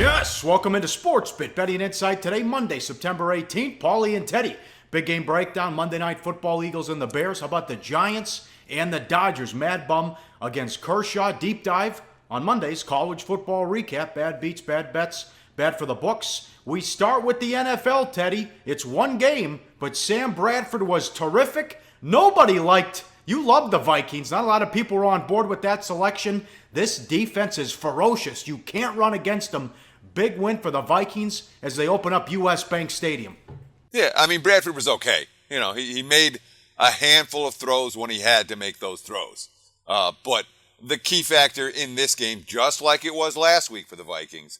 Yes, welcome into Sports Bit Betting Insight today, Monday, September 18th. Paulie and Teddy. Big game breakdown, Monday Night Football, Eagles and the Bears. How about the Giants and the Dodgers? Mad Bum against Kershaw. Deep dive on Monday's college football recap. Bad beats, bad bets, bad for the books. We start with the NFL, Teddy. It's one game, but Sam Bradford was terrific. Nobody liked, you loved the Vikings. Not a lot of people were on board with that selection. This defense is ferocious. You can't run against them. Big win for the Vikings as they open up U.S. Bank Stadium. Yeah, I mean, Bradford was okay. You know, he made a handful of throws when he had to make those throws. But the key factor in this game, just like it was last week for the Vikings,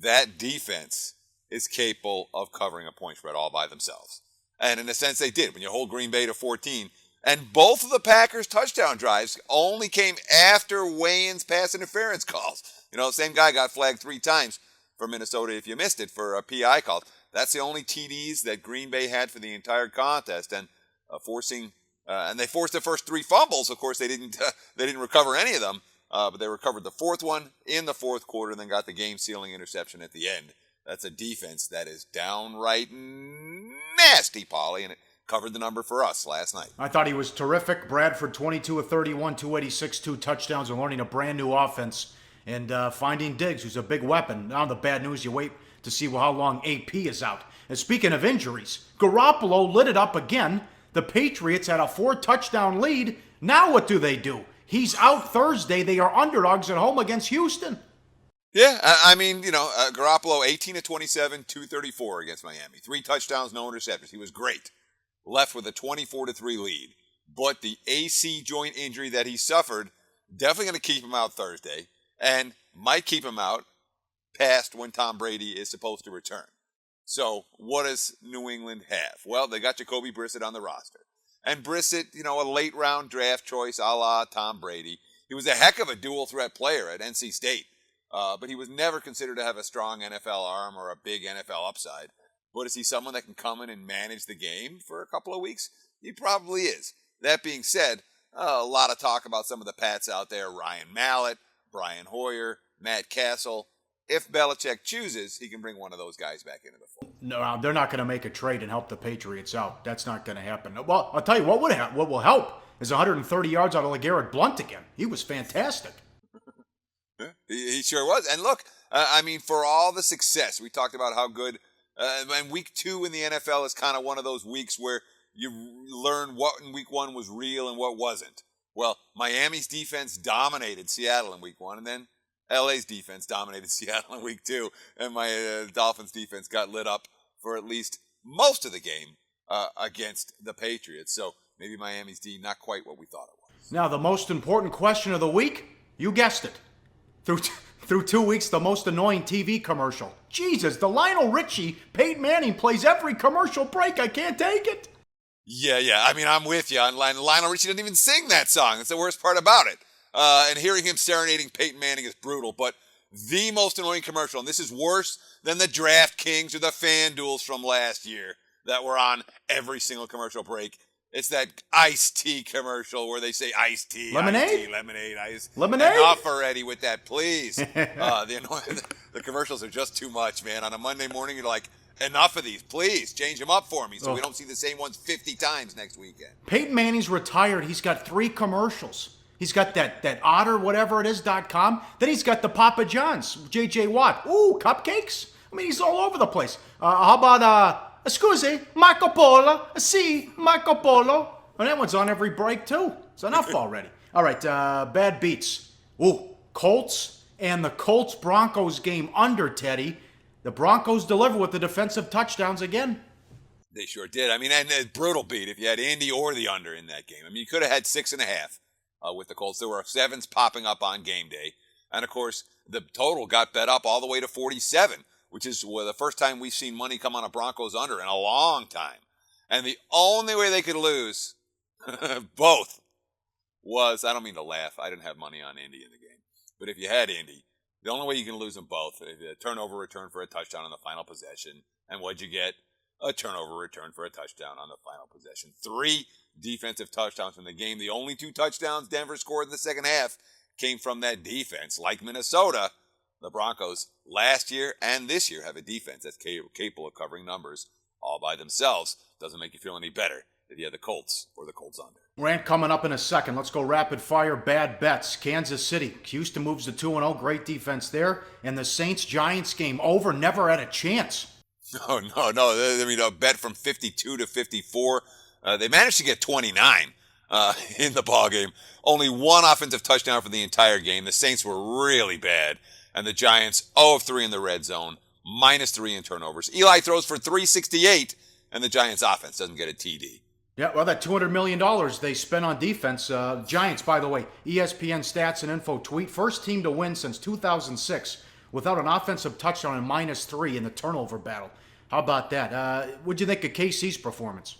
that defense is capable of covering a point spread all by themselves. And in a sense, they did. When you hold Green Bay to 14, and both of the Packers' touchdown drives only came after Wayans' pass interference calls. You know, the same guy got flagged 3 times for Minnesota, if you missed it, for a PI call. That's the only TDs that Green Bay had for the entire contest, and and they forced the first 3 fumbles. Of course, they didn't recover any of them, but they recovered the 4th one in the 4th quarter, and then got the game-sealing interception at the end. That's a defense that is downright nasty, Paulie, and it covered the number for us last night. I thought he was terrific. Bradford, 22 of 31, 286, 2 touchdowns, and learning a brand new offense. And finding Diggs, who's a big weapon. Now the bad news, you wait to see how long AP is out. And speaking of injuries, Garoppolo lit it up again. The Patriots had a 4-touchdown lead. Now what do? He's out Thursday. They are underdogs at home against Houston. Yeah, I mean, you know, Garoppolo, 18 of 27, 234 against Miami. 3 touchdowns, no interceptions. He was great. Left with a 24-3 lead. But the AC joint injury that he suffered, definitely going to keep him out Thursday. And might keep him out past when Tom Brady is supposed to return. So what does New England have? Well, they got Jacoby Brissett on the roster. And Brissett, you know, a late-round draft choice a la Tom Brady. He was a heck of a dual-threat player at NC State. But he was never considered to have a strong NFL arm or a big NFL upside. But is he someone that can come in and manage the game for a couple of weeks? He probably is. That being said, a lot of talk about some of the Pats out there. Ryan Mallett, Brian Hoyer, Matt Castle. If Belichick chooses, he can bring one of those guys back into the fold. No, they're not going to make a trade and help the Patriots out. That's not going to happen. Well, I'll tell you what will help is 130 yards out of LeGarrette Blount again. He was fantastic. He sure was. And look, I mean, for all the success, we talked about how good, and week 2 in the NFL is kind of one of those weeks where you learn what in week 1 was real and what wasn't. Well, Miami's defense dominated Seattle in week 1, and then LA's defense dominated Seattle in week 2, and my Dolphins defense got lit up for at least most of the game against the Patriots. So maybe Miami's D not quite what we thought it was. Now, the most important question of the week, you guessed it. Through 2 weeks, the most annoying TV commercial. Jesus, the Lionel Richie, Peyton Manning plays every commercial break. I can't take it. Yeah. I mean, I'm with you. Lionel Richie doesn't even sing that song. That's the worst part about it. And hearing him serenading Peyton Manning is brutal. But the most annoying commercial, and this is worse than the DraftKings or the FanDuels from last year that were on every single commercial break. It's that iced tea commercial where they say iced tea, lemonade, iced tea, lemonade, ice. Lemonade. Enough already with that, please. The commercials are just too much, man. On a Monday morning, you're like, enough of these, please change them up for me so we don't see the same ones 50 times next weekend. Peyton Manning's retired. He's got 3 commercials. He's got that Otter, whatever it is, .com. Then he's got the Papa John's, J.J. Watt. Ooh, cupcakes? I mean, he's all over the place. How about, scusi, Marco Polo? Si, Marco Polo. And that one's on every break, too. It's enough already. All right, bad beats. Ooh, Colts and the Colts-Broncos game under, Teddy. The Broncos deliver with the defensive touchdowns again. They sure did. I mean, and a brutal beat if you had Andy or the under in that game. I mean, you could have had 6.5 with the Colts. There were 7s popping up on game day. And, of course, the total got bet up all the way to 47, which is the first time we've seen money come on a Broncos under in a long time. And the only way they could lose, both, was, I don't mean to laugh, I didn't have money on Indy in the game. But if you had Indy, the only way you can lose them both, a turnover return for a touchdown on the final possession. And what'd you get? A turnover return for a touchdown on the final possession. 3 defensive touchdowns in the game. The only 2 touchdowns Denver scored in the second half came from that defense. Like Minnesota, the Broncos last year and this year have a defense that's capable of covering numbers all by themselves. Doesn't make you feel any better if you have the Colts or the Colts under. Rant coming up in a second. Let's go rapid fire bad bets. Kansas City. Houston moves to 2-0. Great defense there. And the Saints-Giants game over. Never had a chance. No. I mean, a bet from 52 to 54. They managed to get 29 in the ball game. Only one offensive touchdown for the entire game. The Saints were really bad. And the Giants 0 of 3 in the red zone, -3 in turnovers. Eli throws for 368, and the Giants offense doesn't get a TD. Yeah, well, that $200 million they spent on defense. Giants, by the way, ESPN Stats and Info tweet, first team to win since 2006 without an offensive touchdown and -3 in the turnover battle. How about that? What'd you think of KC's performance?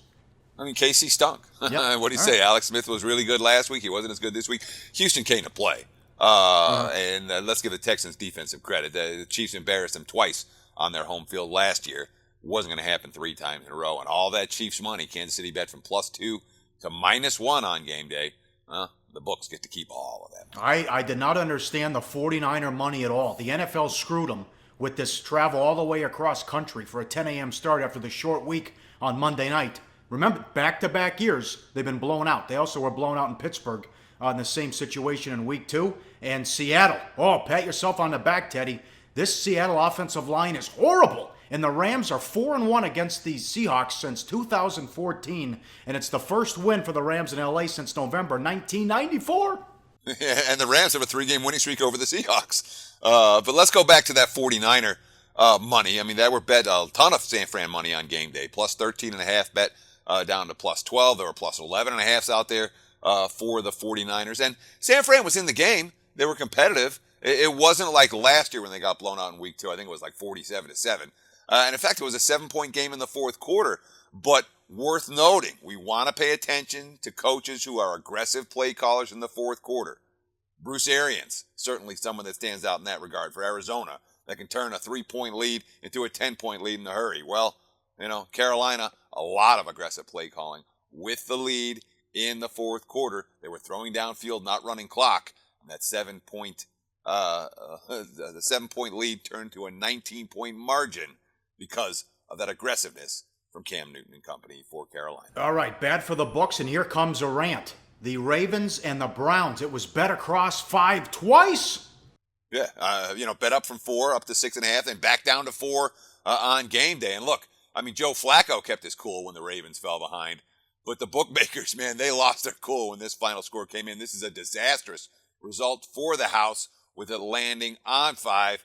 I mean, KC stunk. Yep. What do you say? Right. Alex Smith was really good last week. He wasn't as good this week. Houston came to play. And let's give the Texans defensive credit. The Chiefs embarrassed them twice on their home field last year. Wasn't going to happen 3 times in a row. And all that Chiefs money, Kansas City bet from +2 to -1 on game day. The books get to keep all of that. I did not understand the 49er money at all. The NFL screwed them with this travel all the way across country for a 10 a.m. start after the short week on Monday night. Remember, back-to-back years, they've been blown out. They also were blown out in Pittsburgh in the same situation in week 2. And Seattle. Oh, pat yourself on the back, Teddy. This Seattle offensive line is horrible. And the Rams are 4-1 against the Seahawks since 2014. And it's the first win for the Rams in L.A. since November 1994. And the Rams have a 3-game winning streak over the Seahawks. But let's go back to that 49er money. I mean, there were bet a ton of San Fran money on game day. +13.5 bet down to +12. There were +11.5s out there for the 49ers. And San Fran was in the game. They were competitive. It wasn't like last year when they got blown out in week 2. I think it was like 47-7. And in fact, it was a 7-point game in the fourth quarter. But worth noting, we want to pay attention to coaches who are aggressive play callers in the fourth quarter. Bruce Arians, certainly someone that stands out in that regard for Arizona, that can turn a 3-point lead into a 10-point lead in a hurry. Well, Carolina, a lot of aggressive play calling with the lead in the fourth quarter. They were throwing downfield, not running clock, and that 7-point the 7-point lead turned to a 19-point margin because of that aggressiveness from Cam Newton and company for Carolina. All right, bad for the books, and here comes a rant. The Ravens and the Browns. It was bet across 5 twice. Yeah, bet up from 4 up to 6.5, and back down to 4 on game day. And look, I mean, Joe Flacco kept his cool when the Ravens fell behind, but the bookmakers, man, they lost their cool when this final score came in. This is a disastrous result for the house, with it landing on 5.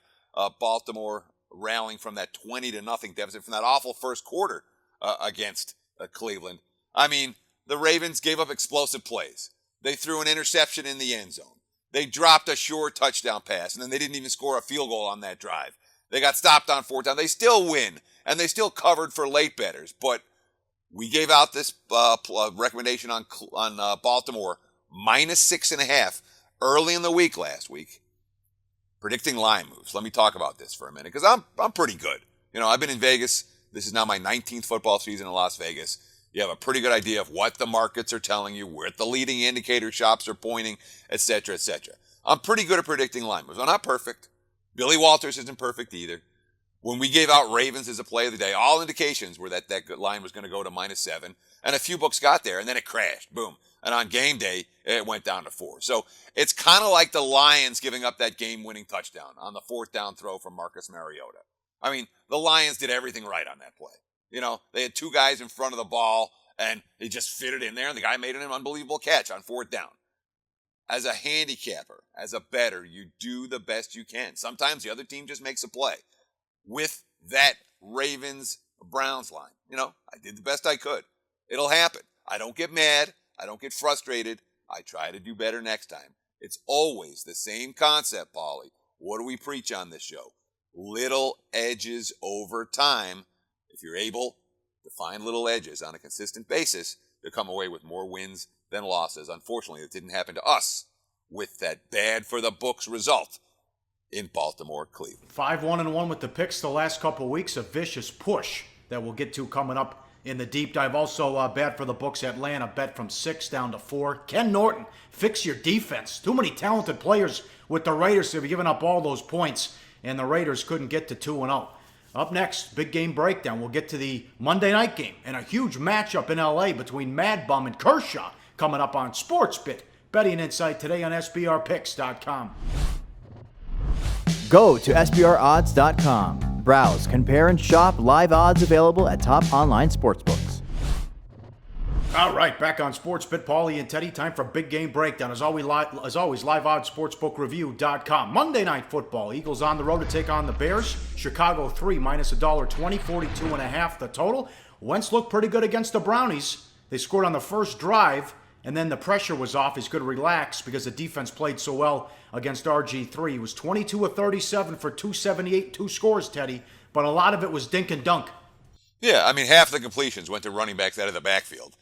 Baltimore rallying from that 20-0 deficit from that awful first quarter against Cleveland. I mean, the Ravens gave up explosive plays. They threw an interception in the end zone. They dropped a short touchdown pass, and then they didn't even score a field goal on that drive. They got stopped on 4th down. They still win, and they still covered for late bettors. But we gave out this recommendation on Baltimore, -6.5 early in the week last week, predicting line moves. Let me talk about this for a minute, because I'm pretty good. I've been in Vegas. This is now my 19th football season in Las Vegas. You have a pretty good idea of what the markets are telling you, where the leading indicator shops are pointing, etc., etc. I'm pretty good at predicting line moves. I'm not perfect. Billy Walters isn't perfect either. When we gave out Ravens as a play of the day, all indications were that line was going to go to -7, and a few books got there, and then it crashed. Boom. And on game day, it went down to 4. So it's kind of like the Lions giving up that game-winning touchdown on the 4th down throw from Marcus Mariota. I mean, the Lions did everything right on that play. They had 2 guys in front of the ball, and they just fit it in there, and the guy made an unbelievable catch on 4th down. As a handicapper, as a bettor, you do the best you can. Sometimes the other team just makes a play. With that Ravens-Browns line, I did the best I could. It'll happen. I don't get mad. I don't get frustrated. I try to do better next time. It's always the same concept, Paulie. What do we preach on this show? Little edges over time. If you're able to find little edges on a consistent basis, you'll come away with more wins than losses. Unfortunately, it didn't happen to us with that bad for the books result in Baltimore, Cleveland. 5-1-1 with the picks the last couple of weeks. A vicious push that we'll get to coming up in the deep dive. Also, bad for the books. Atlanta bet from 6 down to 4. Ken Norton, fix your defense. Too many talented players with the Raiders have given up all those points. and the Raiders couldn't get to 2-0. Up next, big game breakdown. We'll get to the Monday night game and a huge matchup in LA between Mad Bum and Kershaw coming up on SportsBit. Betting Insight today on SBRPicks.com. Go to SBROdds.com. Browse, compare, and shop live odds available at top online sportsbooks. All right, back on SportsBit, Paulie and Teddy. Time for big game breakdown. As always, liveoddsportsbookreview.com. Monday Night Football. Eagles on the road to take on the Bears. Chicago 3 minus $1.20, 42.5 the total. Wentz looked pretty good against the Brownies. They scored on the first drive, and then the pressure was off. He's good to relax because the defense played so well against RG3. He was 22 of 37 for 278, 2 scores, Teddy, but a lot of it was dink and dunk. Yeah, I mean, half the completions went to running backs out of the backfield.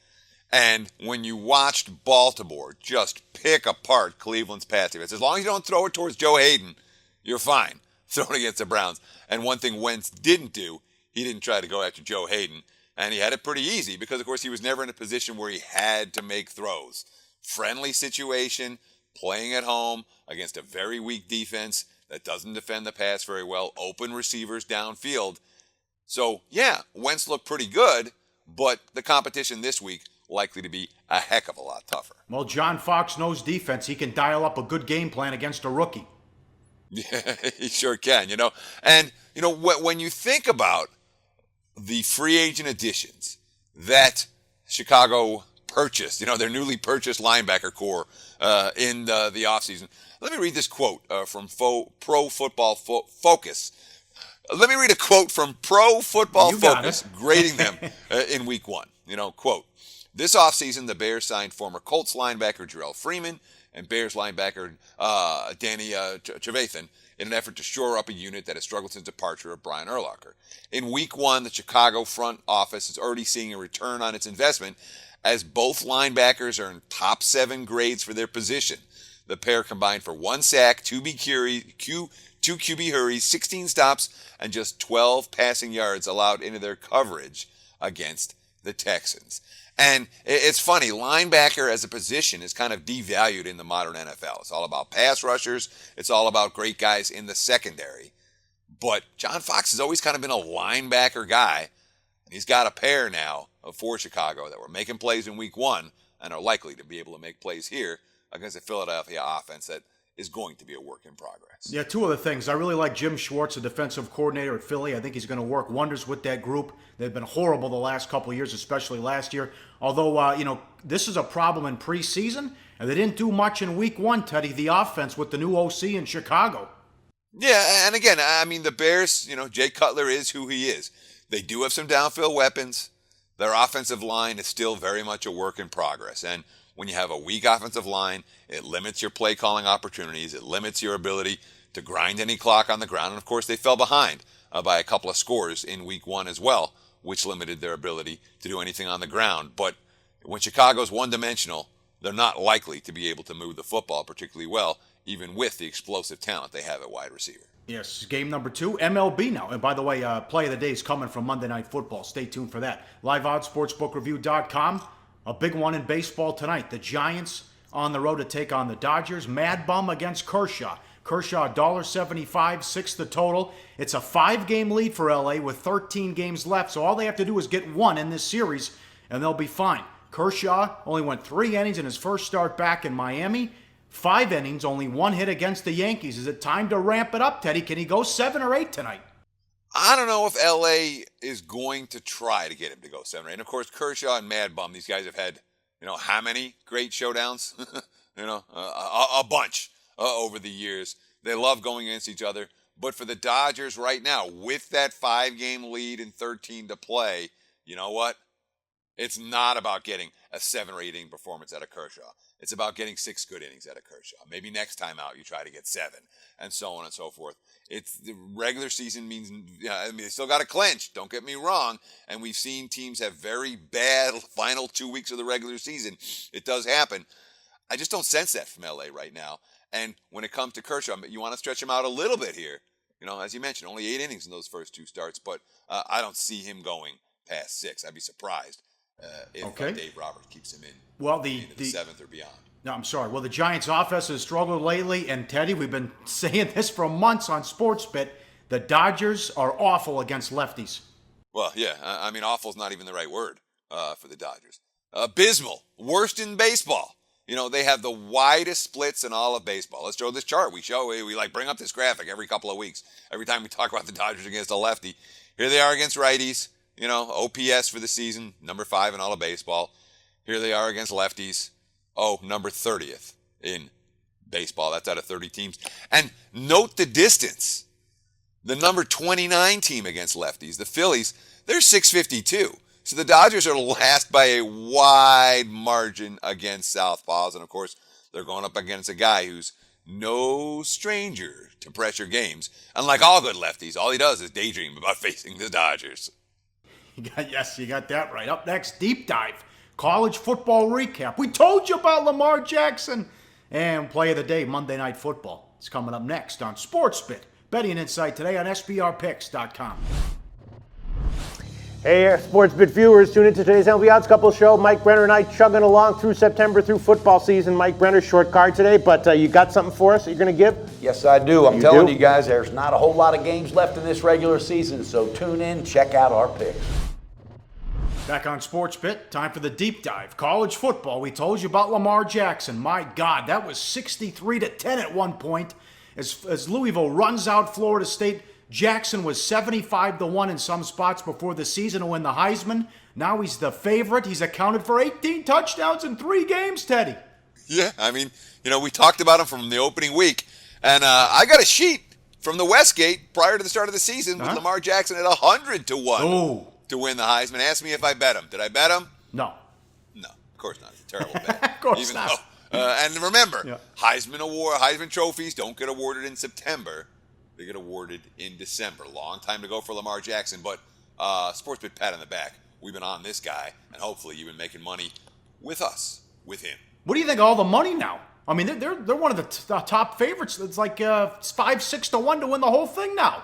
And when you watched Baltimore just pick apart Cleveland's pass defense, as long as you don't throw it towards Joe Hayden, you're fine throwing against the Browns. And one thing Wentz didn't do, he didn't try to go after Joe Hayden. And he had it pretty easy because, of course, he was never in a position where he had to make throws. Friendly situation, playing at home against a very weak defense that doesn't defend the pass very well, open receivers downfield. So, yeah, Wentz looked pretty good, but the competition this week likely to be a heck of a lot tougher. Well, John Fox knows defense. He can dial up a good game plan against a rookie. Yeah, he sure can, And, when you think about the free agent additions that Chicago purchased, their newly purchased linebacker core in the offseason, let me read this quote from Pro Football Focus. Let me read a quote from Pro Football Focus grading them in week 1. Quote, "This offseason, the Bears signed former Colts linebacker Jarrell Freeman and Bears linebacker Danny Trevathan in an effort to shore up a unit that has struggled since the departure of Brian Urlacher. In week 1, the Chicago front office is already seeing a return on its investment as both linebackers earned top 7 grades for their position. The pair combined for 1 sack, 2 QB hurries, 16 stops, and just 12 passing yards allowed into their coverage against the Texans." And it's funny, linebacker as a position is kind of devalued in the modern NFL. It's all about pass rushers. It's all about great guys in the secondary. But John Fox has always kind of been a linebacker guy. And he's got a pair now for Chicago that were making plays in week 1 and are likely to be able to make plays here against a Philadelphia offense that is going to be a work in progress. Yeah, 2 other things. I really like Jim Schwartz, the defensive coordinator at Philly. I think he's going to work wonders with that group. They've been horrible the last couple of years, especially last year. Although, this is a problem in preseason, and they didn't do much in week 1, Teddy, the offense with the new OC in Chicago. Yeah, and again, I mean, the Bears, Jay Cutler is who he is. They do have some downfield weapons. Their offensive line is still very much a work in progress. And when you have a weak offensive line, it limits your play calling opportunities. It limits your ability to grind any clock on the ground. And of course, they fell behind by a couple of scores in week 1 as well, which limited their ability to do anything on the ground. But when Chicago's one-dimensional, they're not likely to be able to move the football particularly well, even with the explosive talent they have at wide receiver. Yes, game number 2, MLB now. And by the way, play of the day is coming from Monday Night Football. Stay tuned for that. LiveOddsSportsBookReview.com. A big one in baseball tonight. The Giants on the road to take on the Dodgers. Mad Bum against Kershaw. Kershaw, $1.75, 6 the total. It's a 5-game lead for LA with 13 games left. So all they have to do is get 1 in this series, and they'll be fine. Kershaw only went 3 innings in his first start back in Miami. 5 innings, only 1 hit against the Yankees. Is it time to ramp it up, Teddy? Can he go 7 or 8 tonight? I don't know if LA is going to try to get him to go 7 or 8. And of course, Kershaw and Mad Bum, these guys have had, how many great showdowns? A bunch over the years. They love going against each other. But for the Dodgers right now, with that 5-game lead and 13 to play, you know what? It's not about getting a 7 or 8 inning performance out of Kershaw. It's about getting 6 good innings out of Kershaw. Maybe next time out you try to get 7, and so on and so forth. It's the regular season means, they still got to clinch. Don't get me wrong. And we've seen teams have very bad final 2 weeks of the regular season. It does happen. I just don't sense that from LA right now. And when it comes to Kershaw, you want to stretch him out a little bit here. As you mentioned, only 8 innings in those first 2 starts, but I don't see him going past 6. I'd be surprised if Dave Roberts keeps him in into the 7th or beyond. No, I'm sorry. Well, the Giants' offense has struggled lately, and Teddy, we've been saying this for months on SportsBit. The Dodgers are awful against lefties. Well, yeah, I mean, awful is not even the right word for the Dodgers. Abysmal, worst in baseball. They have the widest splits in all of baseball. Let's show this chart. We like bring up this graphic every couple of weeks. Every time we talk about the Dodgers against a lefty. Here they are against righties. OPS for the season, number 5 in all of baseball. Here they are against lefties. Number 30th in baseball. That's out of 30 teams. And note the distance. The number 29 team against lefties, the Phillies, they're 652. So the Dodgers are last by a wide margin against southpaws. And, of course, they're going up against a guy who's no stranger to pressure games. Unlike all good lefties, all he does is daydream about facing the Dodgers. Yes, you got that right. Up next, Deep Dive. College football recap. We told you about Lamar Jackson. And play of the day, Monday Night Football. It's coming up next on SportsBit. Betting Insight today on SBRpicks.com. Hey, SportsBit viewers, tune into today's MLB Odds Couple show. Mike Brenner and I chugging along through September, through football season. Mike Brenner, short card today, but you got something for us that you're going to give? Yes, I do. I'm telling you guys, there's not a whole lot of games left in this regular season, so tune in, check out our picks. Back on SportsBit, time for the deep dive. College football, we told you about Lamar Jackson. My God, that was 63-10 at one point. As Louisville runs out Florida State, Jackson was 75-1 in some spots before the season to win the Heisman. Now he's the favorite. He's accounted for 18 touchdowns in 3 games, Teddy. Yeah, I mean, we talked about him from the opening week. And I got a sheet from the Westgate prior to the start of the season with Lamar Jackson at 100-1 to win the Heisman. Ask me if I bet him. Did I bet him? No. No, of course not. It's a terrible bet. Of course not. And remember, Heisman trophies don't get awarded in September. They get awarded in December. Long time to go for Lamar Jackson, but SportsBit pat on the back. We've been on this guy, and hopefully you've been making money with us, with him. What do you think of all the money now? I mean, they're one of the top favorites. It's like 5-6-1 to win the whole thing now.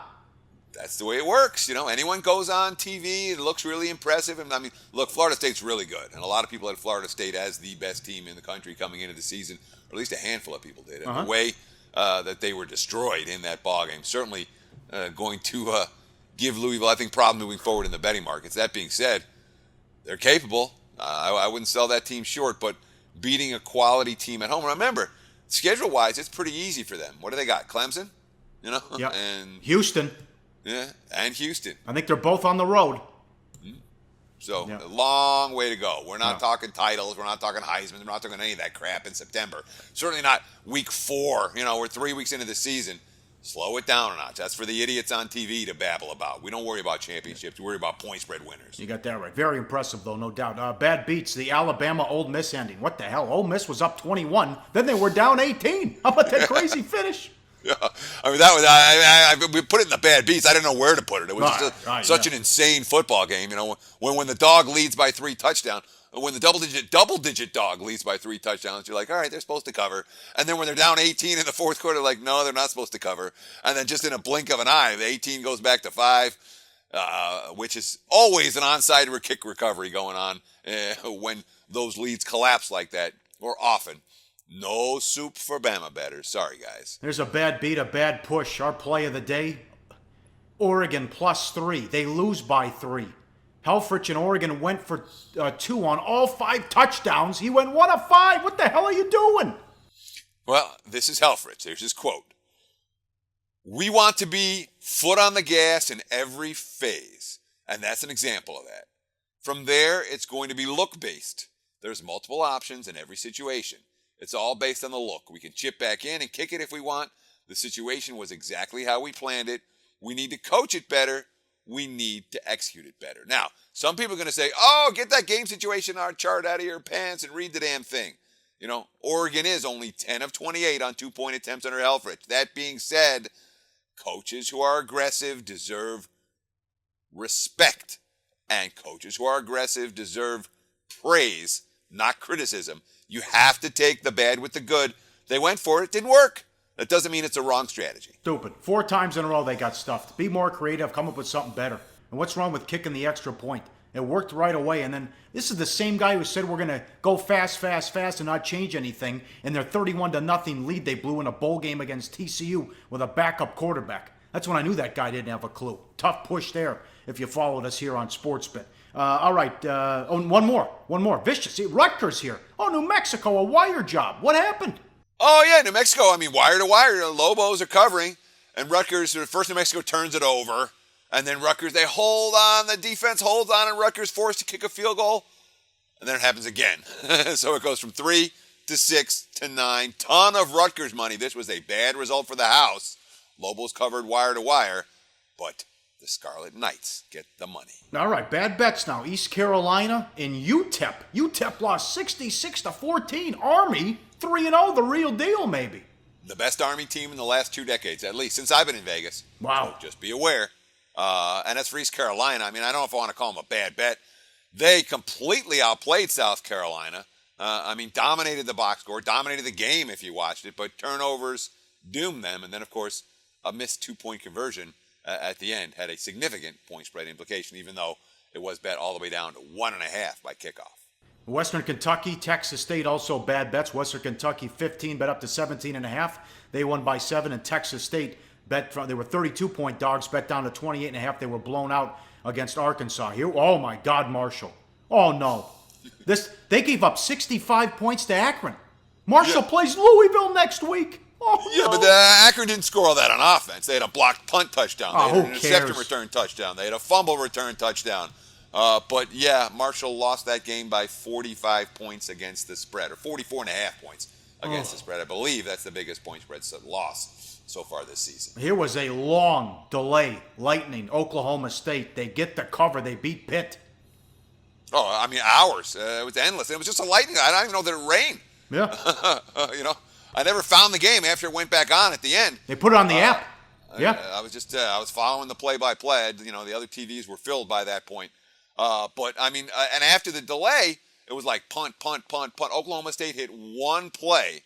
That's the way it works. Anyone goes on TV, it looks really impressive. And I mean, look, Florida State's really good. And a lot of people had Florida State as the best team in the country coming into the season, or at least a handful of people did. And the way that they were destroyed in that ballgame, certainly going to give Louisville, I think, problems moving forward in the betting markets. That being said, they're capable. I wouldn't sell that team short, but beating a quality team at home. Remember, schedule-wise, it's pretty easy for them. What do they got? Clemson? Yep. And Houston. Yeah, and Houston. I think they're both on the road. So, a long way to go. We're not talking titles. We're not talking Heisman. We're not talking any of that crap in September. Certainly not week 4. We're 3 weeks into the season. Slow it down a notch. That's for the idiots on TV to babble about. We don't worry about championships. We worry about point spread winners. You got that right. Very impressive, though, no doubt. Bad beats, the Alabama-Ole Miss ending. What the hell? Ole Miss was up 21. Then they were down 18. How about that crazy finish? Yeah, I mean that was we put it in the bad beats. I didn't know where to put it. It was such an insane football game. When the dog leads by 3 touchdowns, when the double digit dog leads by 3 touchdowns, you're like, all right, they're supposed to cover. And then when they're down 18 in the fourth quarter, like, no, they're not supposed to cover. And then just in a blink of an eye, the 18 goes back to 5, which is always an onside kick recovery going on when those leads collapse like that, or often. No soup for Bama bettors. Sorry, guys. There's a bad beat, a bad push. Our play of the day, Oregon +3. They lose by 3. Helfrich in Oregon went for 2 on all 5 touchdowns. He went 1 of 5. What the hell are you doing? Well, this is Helfrich. There's his quote. We want to be foot on the gas in every phase. And that's an example of that. From there, it's going to be look-based. There's multiple options in every situation. It's all based on the look. We can chip back in and kick it if we want. The situation was exactly how we planned it. We need to coach it better. We need to execute it better. Now, some people are going to say, get that game situation chart out of your pants and read the damn thing. Oregon is only 10 of 28 on 2-point attempts under Helfrich. That being said, coaches who are aggressive deserve respect. And coaches who are aggressive deserve praise, not criticism. You have to take the bad with the good. They went for it. Didn't work. That doesn't mean it's a wrong strategy. Stupid. 4 times in a row they got stuffed. Be more creative. Come up with something better. And what's wrong with kicking the extra point? It worked right away. And then this is the same guy who said we're going to go fast, fast, fast and not change anything. In their 31-0 lead, they blew in a bowl game against TCU with a backup quarterback. That's when I knew that guy didn't have a clue. Tough push there if you followed us here on SportsBit. All right, one more. Vicious. See, Rutgers here. Oh, New Mexico, a wire job. What happened? Oh, yeah, New Mexico. I mean, wire to wire. The Lobos are covering. And Rutgers, first New Mexico turns it over. And then Rutgers, they hold on. The defense holds on, and Rutgers forced to kick a field goal. And then it happens again. So it goes from 3 to 6 to 9. Ton of Rutgers money. This was a bad result for the house. Lobos covered wire to wire. But the Scarlet Knights get the money. All right, bad bets now. East Carolina and UTEP. UTEP lost 66-14. Army, 3-0, the real deal, maybe. The best Army team in the last 2 decades, at least since I've been in Vegas. Wow. So just be aware. And as for East Carolina, I mean, I don't know if I want to call them a bad bet. They completely outplayed South Carolina. Dominated the box score, dominated the game if you watched it, but turnovers doomed them. And then, of course, a missed 2-point conversion at the end had a significant point spread implication, even though it was bet all the way down to 1.5 by kickoff. Western Kentucky, Texas State, also bad bets. Western Kentucky 15, bet up to 17.5. They won by 7, and Texas State they were 32-point dogs, bet down to 28.5. They were blown out against Arkansas. Here, oh my God, Marshall. Oh no, they gave up 65 points to Akron. Marshall plays Louisville next week. Oh, yeah, no. But Akron didn't score all that on offense. They had a blocked punt touchdown. They had an who interception cares? return touchdown. They had a fumble return touchdown. But yeah, Marshall lost that game by 45 points against the spread, or 44.5 points against the spread. I believe that's the biggest point spread loss so far this season. Here was a long delay. Lightning, Oklahoma State. They get the cover. They beat Pitt. Oh, I mean, hours. It was endless. It was just a lightning. I don't even know that it rained. Yeah. I never found the game after it went back on at the end. They put it on the app. Yeah. I was following the play-by-play. The other TVs were filled by that point. But I mean, and after the delay, it was like punt, punt, punt, punt. Oklahoma State hit one play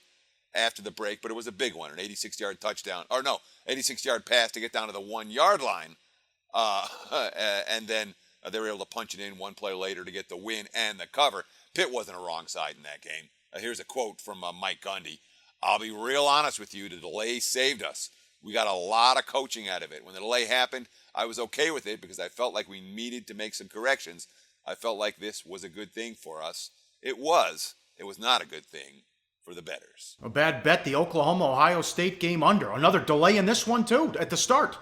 after the break, but it was a big one, an 86-yard touchdown. 86-yard pass to get down to the 1-yard line. And then they were able to punch it in one play later to get the win and the cover. Pitt wasn't a wrong side in that game. Here's a quote from Mike Gundy. "I'll be real honest with you, the delay saved us. We got a lot of coaching out of it. When the delay happened, I was okay with it because I felt like we needed to make some corrections. I felt like this was a good thing for us. It was. It was not a good thing for the bettors." A bad bet, the Oklahoma-Ohio State game under. Another delay in this one, too, at the start.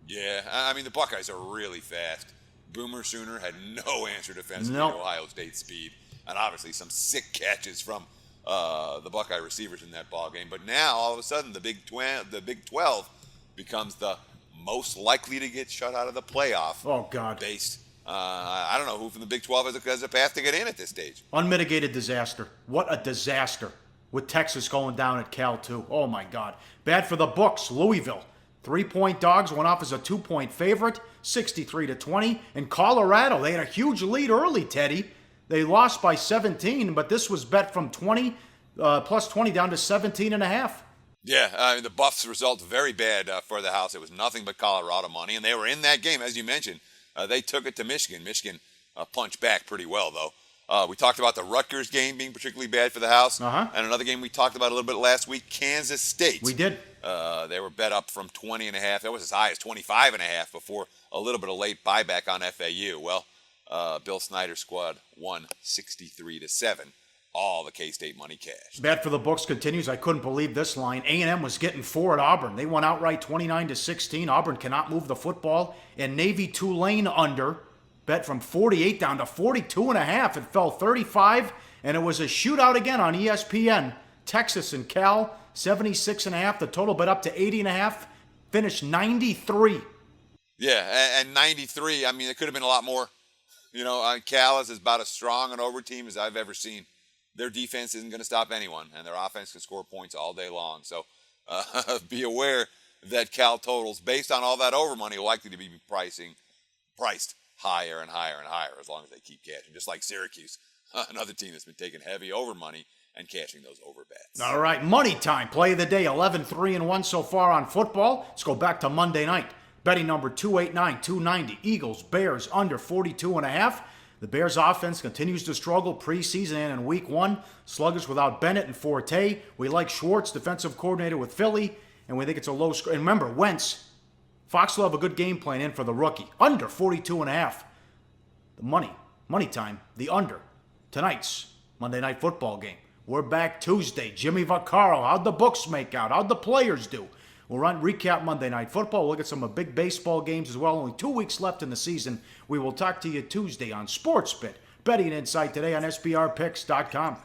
Yeah, I mean, the Buckeyes are really fast. Boomer Sooner had no answer defensively Nope. to Ohio State's speed. And obviously some sick catches from the Buckeye receivers in that ball game. But now, all of a sudden, the Big 12 becomes the most likely to get shut out of the playoff. Oh, God. Based, I don't know who from the Big 12 has a path to get in at this stage. Unmitigated disaster. What a disaster. With Texas going down at Cal, too. Oh, my God. Bad for the books. Louisville. 3-point dogs went off as a 2-point favorite, 63-20. In Colorado, they had a huge lead early, Teddy. They lost by 17, but this was bet from 20, plus 20 down to 17.5. Yeah, the Buffs result very bad for the house. It was nothing but Colorado money, and they were in that game, as you mentioned. They took it to Michigan. Michigan punched back pretty well, though. We talked about the Rutgers game being particularly bad for the house. Uh-huh. And another game we talked about a little bit last week, Kansas State. We did. They were bet up from 20.5. That was as high as 25.5 before a little bit of late buyback on FAU. Well, Bill Snyder's squad won 63-7. All the K-State money cash. Bad for the books continues. I couldn't believe this line. A&M was getting 4 at Auburn. They won outright 29-16. Auburn cannot move the football. And Navy Tulane under. Bet from 48 down to 42.5. It fell 35. And it was a shootout again on ESPN. Texas and Cal, 76.5. The total bet up to 80.5. Finished 93. Yeah, and 93. I mean, it could have been a lot more. Cal is about as strong an over team as I've ever seen. Their defense isn't going to stop anyone, and their offense can score points all day long. So be aware that Cal totals, based on all that over money, are likely to be priced higher and higher and higher as long as they keep cashing. Just like Syracuse, another team that's been taking heavy over money and cashing those over bets. All right, money time. Play of the day, 11-3-1 so far on football. Let's go back to Monday night. Betting number 289-290. Eagles, Bears, under 42.5. The Bears offense continues to struggle preseason and in week 1. Sluggish without Bennett and Forte. We like Schwartz, defensive coordinator with Philly, and we think it's a low score. And remember, Wentz, Fox will have a good game plan in for the rookie. Under 42.5. The money time, the under. Tonight's Monday Night Football game. We're back Tuesday. Jimmy Vaccaro, how'd the books make out? How'd the players do? We'll recap Monday Night Football. We'll look at some big baseball games as well. Only 2 weeks left in the season. We will talk to you Tuesday on SportsBit. Betting Insight today on SBRPicks.com.